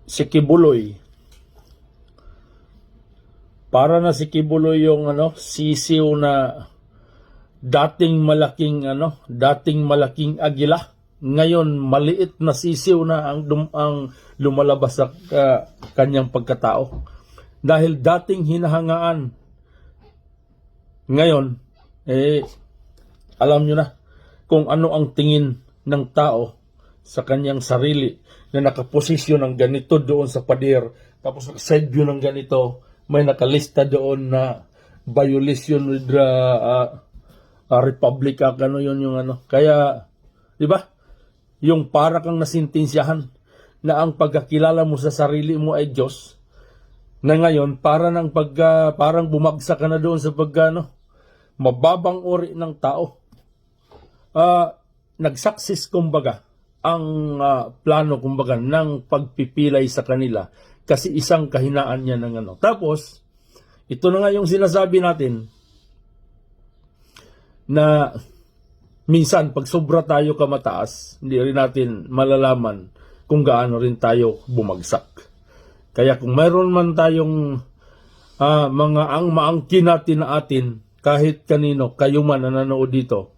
si Kibuloy. Para na si Kibuloy yung sisiw na dating malaking agila. Ngayon maliit na sisiw na ang lumalabas sa kanyang pagkatao. Dahil dating hinahangaan, ngayon alam nyo na kung ano ang tingin ng tao sa kanyang sarili na nakaposisyon ng ganito doon sa pader, tapos side view ng ganito, may nakalista doon na violation with Republic Act, Kaya, di ba? Yung para kang nasintensyahan na ang pagkakilala mo sa sarili mo ay Diyos, na ngayon parang bumagsak ka na doon sa mababang uri ng tao. Nag-success kumbaga ang plano kumbaga ng pagpipilay sa kanila kasi isang kahinaan niya ng Tapos, ito na nga yung sinasabi natin na minsan pag sobra tayo kamataas, hindi rin natin malalaman kung gaano rin tayo bumagsak. Kaya kung mayroon man tayong mga maangkin natin na atin, kahit kanino, kayo man na nanood dito,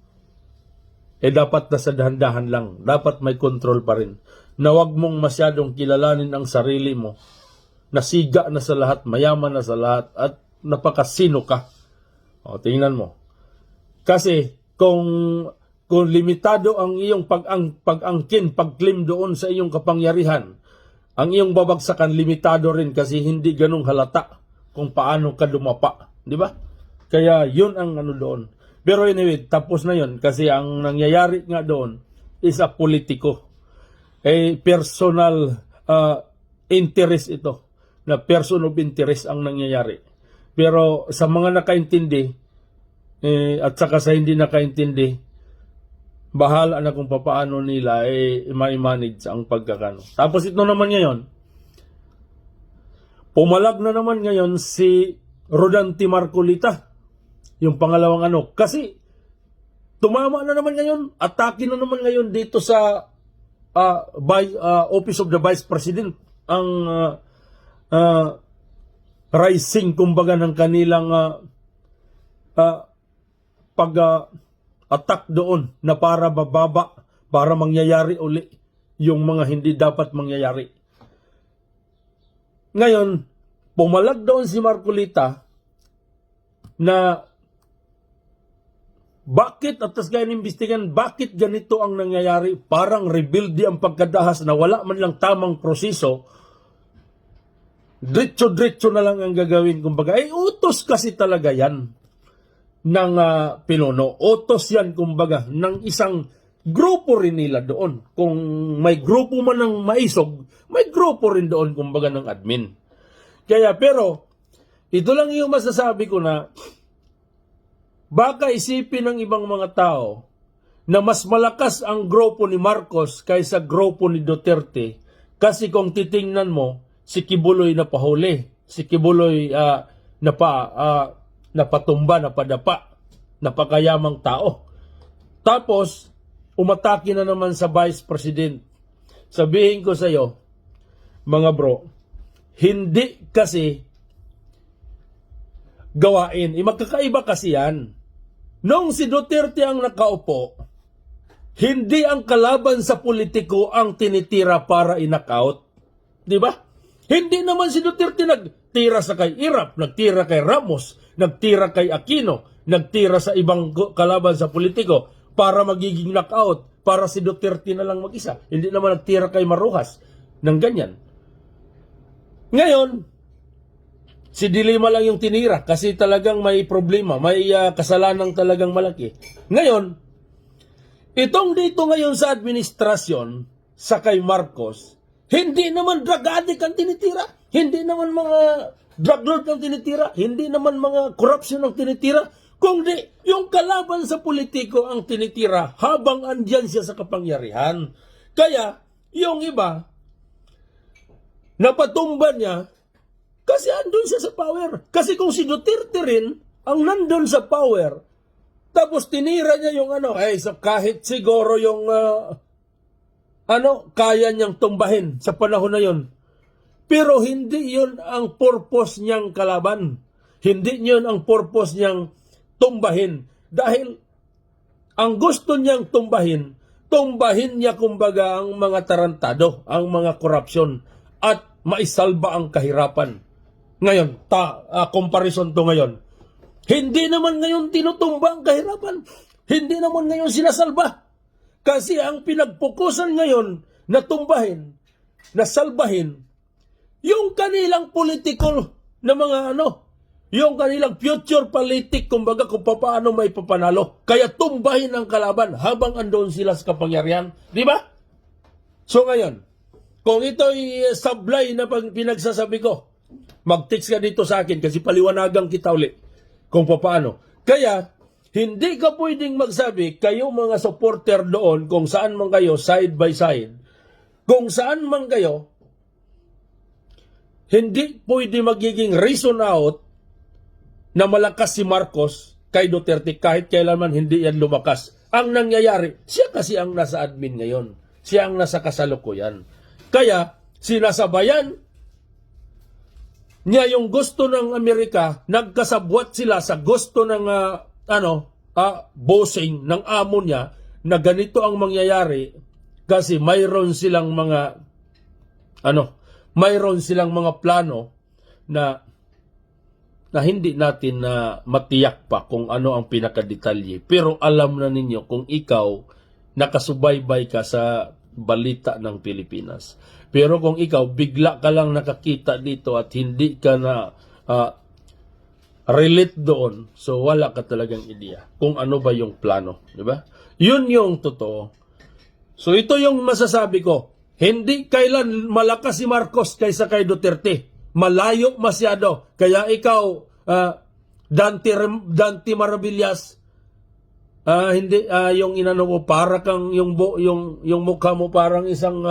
dapat nasa dahan-dahan lang. Dapat may control pa rin. Na wag mong masyadong kilalanin ang sarili mo. Nasiga na sa lahat, mayaman na sa lahat, at napakasino ka. O, tingnan mo. Kasi, kung limitado ang iyong pag-angkin, pag-claim doon sa iyong kapangyarihan, ang iyong babagsakan limitado rin kasi hindi ganung halata kung paano ka dumapa. Di ba? Kaya, yun ang doon. Pero anyway, tapos na yun kasi ang nangyayari nga doon is a politiko. Personal interest ito. Na person of interest ang nangyayari. Pero sa mga nakaintindi at saka sa hindi nakaintindi, bahala na kung paano nila ma-manage ang pagkakano. Tapos ito naman ngayon, pumalag na naman ngayon si Rodante Marcolita. Yung pangalawang kasi tumama na naman ngayon, atake na naman ngayon dito sa Office of the Vice President ang rising kumbaga ng kanilang pag-attack doon na para bababa, para mangyayari uli yung mga hindi dapat mangyayari. Ngayon, pumalag doon si Marcolita na bakit at tas kaya inimbestigan, bakit ganito ang nangyayari? Parang rebuildi ang pagkadahas na wala man lang tamang proseso. Diretso-diretso na lang ang gagawin. Kumbaga, utos kasi talaga yan ng pinuno. Utos yan, kumbaga, ng isang grupo rin nila doon. Kung may grupo man ng maisog, may grupo rin doon, kumbaga, ng admin. Kaya, pero, ito lang yung masasabi ko na baka isipin ng ibang mga tao na mas malakas ang grupo ni Marcos kaysa grupo ni Duterte kasi kung titingnan mo, si Kibuloy na pahuli, si Kibuloy napatumba, napadapa, napakayamang tao. Tapos, umatake na naman sa Vice President. Sabihin ko sa iyo, mga bro, hindi kasi gawain. Magkakaiba kasi yan. Nung si Duterte ang nakaupo, hindi ang kalaban sa politiko ang tinitira para i-knockout. Di ba? Hindi naman si Duterte nagtira sa kay Irap, nagtira kay Ramos, nagtira kay Aquino, nagtira sa ibang kalaban sa politiko para magiging knockout, para si Duterte na lang mag-isa. Hindi naman nagtira kay Marujas ng ganyan. Ngayon, si Dilima lang yung tinira kasi talagang may problema, may kasalanang talagang malaki. Ngayon, itong dito ngayon sa administrasyon, sa kay Marcos, hindi naman drug addict ang tinitira, hindi naman mga drug lord ang tinitira, hindi naman mga corruption ang tinitira, kundi yung kalaban sa politiko ang tinitira habang andyan siya sa kapangyarihan. Kaya, yung iba, napatumba niya, kasi andun siya sa power. Kasi kung si Duterte rin ang nandun sa power, tapos tinira niya yung so kahit siguro yung kaya niyang tumbahin sa panahon na yon. Pero hindi yun ang purpose niyang kalaban. Hindi yun ang purpose niyang tumbahin. Dahil ang gusto niyang tumbahin niya kumbaga ang mga tarantado, ang mga korupsyon, at maisalba ang kahirapan. Ngayon, comparison to ngayon. Hindi naman ngayon tinutumba ang kahirapan. Hindi naman ngayon sinasalba. Kasi ang pinagpukusan ngayon na tumbahin, na salbahin, yung kanilang political na mga yung kanilang future politic, kumbaga kung paano may papanalo. Kaya tumbahin ang kalaban habang andon sila sa kapangyarihan. Di ba? So ngayon, kung ito'y sablay na pinagsasabi ko, mag-text ka dito sa akin kasi paliwanagan kita uli kung paano. Kaya, hindi ka pwedeng magsabi, kayo mga supporter doon, kung saan man kayo, side by side, kung saan man kayo, hindi pwede magiging reason out na malakas si Marcos kay Duterte kahit kailanman hindi yan lumakas. Ang nangyayari, siya kasi ang nasa admin ngayon. Siya ang nasa kasalukuyan. Kaya, sinasabayan niya yung gusto ng Amerika, nagkasabwat sila sa gusto ng bossing ng amo niya na ganito ang mangyayari kasi mayroon silang mga plano na hindi natin na matiyak pa kung ano ang pinakadetalye. Pero alam na ninyo kung ikaw nakasubaybay ka sa balita ng Pilipinas. Pero kung ikaw bigla ka lang nakakita dito at hindi ka na relate doon, so wala ka talagang ideya kung ano ba yung plano. Diba? Yun yung totoo. So ito yung masasabi ko. Hindi kailan malakas si Marcos kaysa kay Duterte. Malayo masyado. Kaya ikaw, Dante Maravillas, hindi yung inano mo para kang yung mukha mo parang isang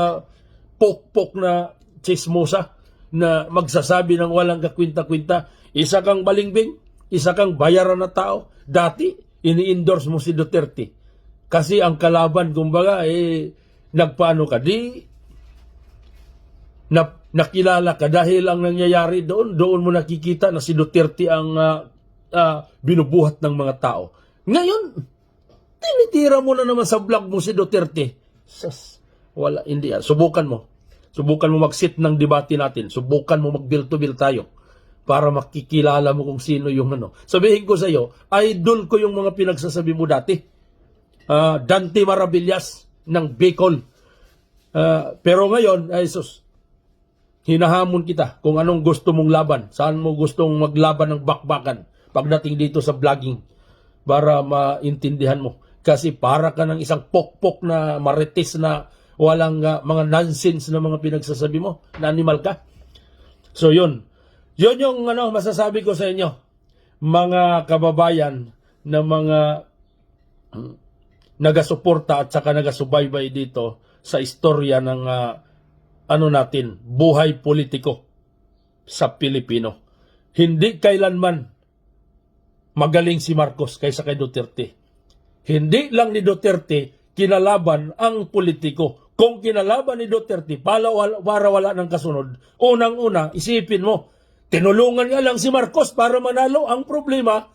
pokpok na chismosa na magsasabi ng walang kakwinta-kwinta. Isa kang balingbing, isa kang bayaran na tao. Dati ini-endorse mo si Duterte. Kasi ang kalaban kumbaga nagpaano ka nakilala ka dahil ang nangyayari doon mo nakikita na si Duterte ang binubuhat ng mga tao. Ngayon, tinitira mo na naman sa vlog mo si Duterte. Wala, hindi. Subukan mo mag-sit ng debate natin. Subukan mo mag-bill to bill tayo para makikilala mo kung sino yung Sabihin ko sa iyo, idol ko yung mga pinagsasabi mo dati. Dante Maravillas ng Bicol. Pero ngayon, hinahamon kita kung anong gusto mong laban. Saan mo gustong maglaban ng bakbakan pagdating dito sa vlogging para maintindihan mo. Kasi para ka ng isang pokpok na marites na walang mga nonsense na mga pinagsasabi mo na animal ka. So yun yung masasabi ko sa inyo, mga kababayan na mga nagasuporta at saka nagasubaybay dito sa istorya ng natin, buhay politiko sa Pilipino. Hindi kailanman magaling si Marcos kaysa kay Duterte. Hindi lang ni Duterte kinalaban ang politiko. Kung kinalaban ni Duterte para wala ng kasunod, unang-una, isipin mo, tinulungan niya lang si Marcos para manalo. Ang problema,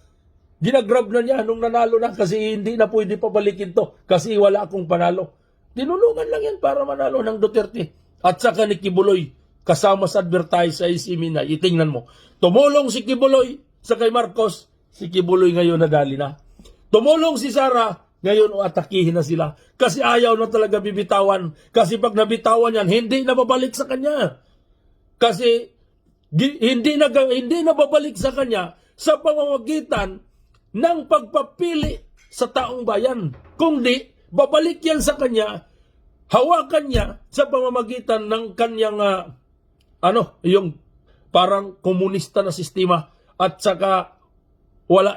ginagrab na niya nung nanalo na kasi hindi na pwede pabalikin to kasi wala akong panalo. Tinulungan lang yan para manalo ng Duterte. At saka ni Kibuloy, kasama sa advertise sa Isiminay, itingnan mo. Tumulong si Kibuloy sa kay Marcos, si Kibuloy ngayon nadali na. Tumulong si Sara, ngayon atakihin na sila. Kasi ayaw na talaga bibitawan. Kasi pag nabitawan yan, hindi na babalik sa kanya. Kasi hindi na babalik sa kanya sa pamamagitan ng pagpapili sa taong bayan. Kung di, babalik yan sa kanya, hawakan niya sa pamamagitan ng kanyang yung parang komunista na sistema at saka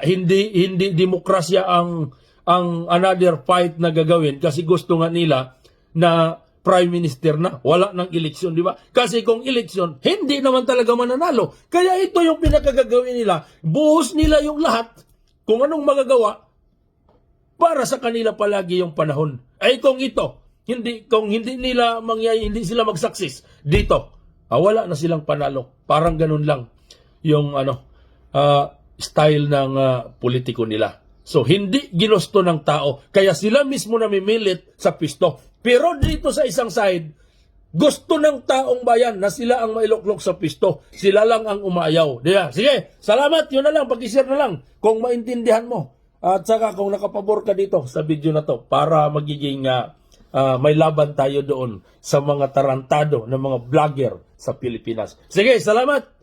hindi demokrasya ang another fight na gagawin kasi gusto nga nila na prime minister na wala ng eleksyon, di ba? Kasi kung eleksyon, hindi naman talaga mananalo. Kaya ito yung pinakagagawin nila. Buhos nila yung lahat kung anong magagawa para sa kanila palagi yung panahon. Ay kung ito, hindi sila mag-success dito. wala na silang panalo. Parang ganun lang yung style ng politiko nila. So, hindi ginusto ng tao. Kaya sila mismo namimilit sa pisto. Pero dito sa isang side, gusto ng taong bayan na sila ang mailuklok sa pisto. Sila lang ang umayaw. Diba? Sige, salamat. Yun na lang. Pag-share na lang kung maintindihan mo. At saka kung nakapabor ka dito sa video na to para magiging may laban tayo doon sa mga tarantado na mga vlogger sa Pilipinas. Sige, salamat.